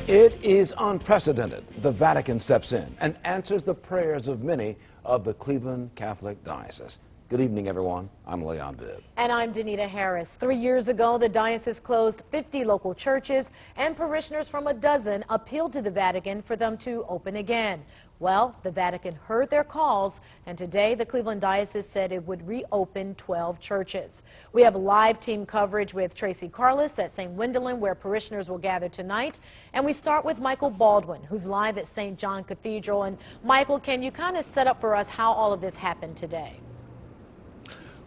It is unprecedented. The Vatican steps in and answers the prayers of many of the Cleveland Catholic Diocese. Good evening, everyone. I'm Leon Bibb. And I'm Danita Harris. 3 years ago, the diocese closed 50 local churches, and parishioners from a dozen appealed to the Vatican for them to open again. Well, the Vatican heard their calls, and today the Cleveland Diocese said it would reopen 12 churches. We have live team coverage with Tracy Carlos at St. Wendelin, where parishioners will gather tonight. And we start with Michael Baldwin, who's live at St. John Cathedral. And Michael, can you kind of set up for us how all of this happened today?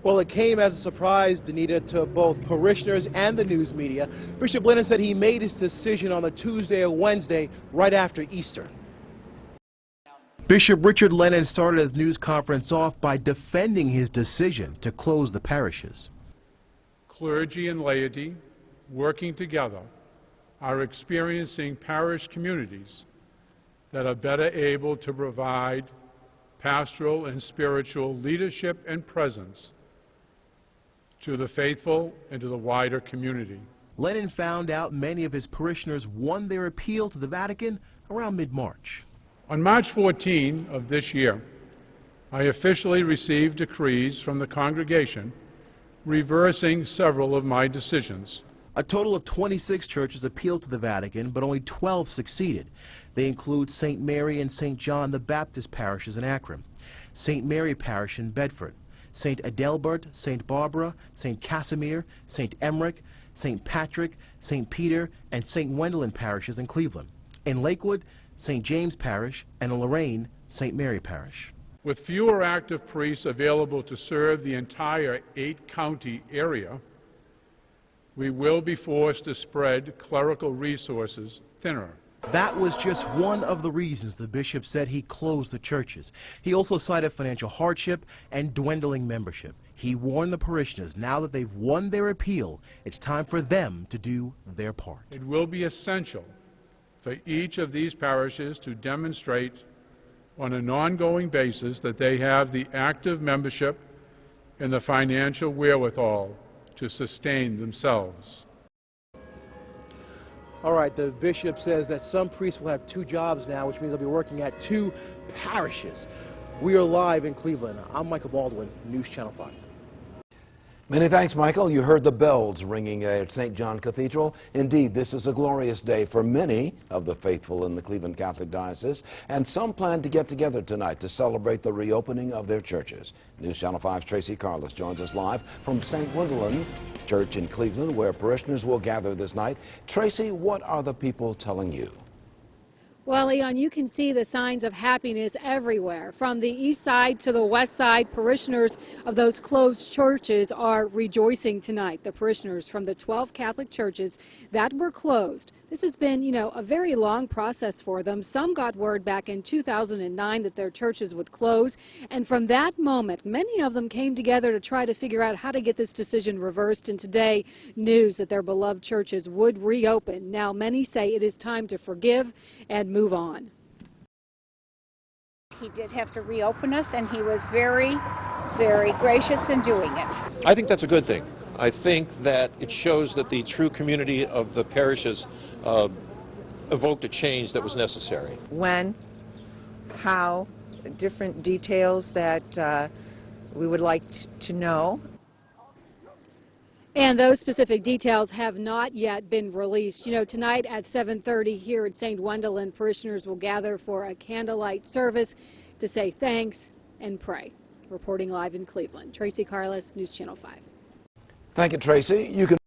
Well, it came as a surprise, Danita, to both parishioners and the news media. Bishop Lennon said he made his decision on the Tuesday or Wednesday right after Easter. Bishop Richard Lennon started his news conference off by defending his decision to close the parishes. Clergy and laity, working together, are experiencing parish communities that are better able to provide pastoral and spiritual leadership and presence to the faithful and to the wider community. Lennon found out many of his parishioners won their appeal to the Vatican around mid-March. On March 14 of this year, I officially received decrees from the congregation reversing several of my decisions. A total of 26 churches appealed to the Vatican, but only 12 succeeded. They include St. Mary and St. John the Baptist parishes in Akron, St. Mary Parish in Bedford, St. Adelbert, St. Barbara, St. Casimir, St. Emmerich, St. Patrick, St. Peter, and St. Wendelin parishes in Cleveland. In Lakewood, St. James Parish, and in Lorraine, St. Mary Parish. With fewer active priests available to serve the entire 8-county area, we will be forced to spread clerical resources thinner. That was just one of the reasons the bishop said he closed the churches. He also cited financial hardship and dwindling membership. He warned the parishioners now that they've won their appeal, it's time for them to do their part. It will be essential for each of these parishes to demonstrate on an ongoing basis that they have the active membership and the financial wherewithal to sustain themselves. All right, the bishop says that some priests will have 2 jobs now, which means they'll be working at 2 parishes. We are live in Cleveland. I'm Michael Baldwin, News Channel 5. Many thanks, Michael. You heard the bells ringing at St. John Cathedral. Indeed, this is a glorious day for many of the faithful in the Cleveland Catholic Diocese, and some plan to get together tonight to celebrate the reopening of their churches. News Channel 5's Tracy Carlos joins us live from St. Wendelin Church in Cleveland, where parishioners will gather this night. Tracy, what are the people telling you? Well, Leon, you can see the signs of happiness everywhere. From the east side to the west side, parishioners of those closed churches are rejoicing tonight. The parishioners from the 12 Catholic churches that were closed. This has been, a very long process for them. Some got word back in 2009 that their churches would close. And from that moment, many of them came together to try to figure out how to get this decision reversed. And today, news that their beloved churches would reopen. Now, many say it is time to forgive and move on. He did have to reopen us, and he was very, very gracious in doing it. I think that's a good thing. I think that it shows that the true community of the parishes evoked a change that was necessary. When, how, different details that we would like to know. And those specific details have not yet been released. Tonight at 7:30 here at St. Wendelin, parishioners will gather for a candlelight service to say thanks and pray. Reporting live in Cleveland, Tracy Carlos, News Channel 5. Thank you, Tracy. You can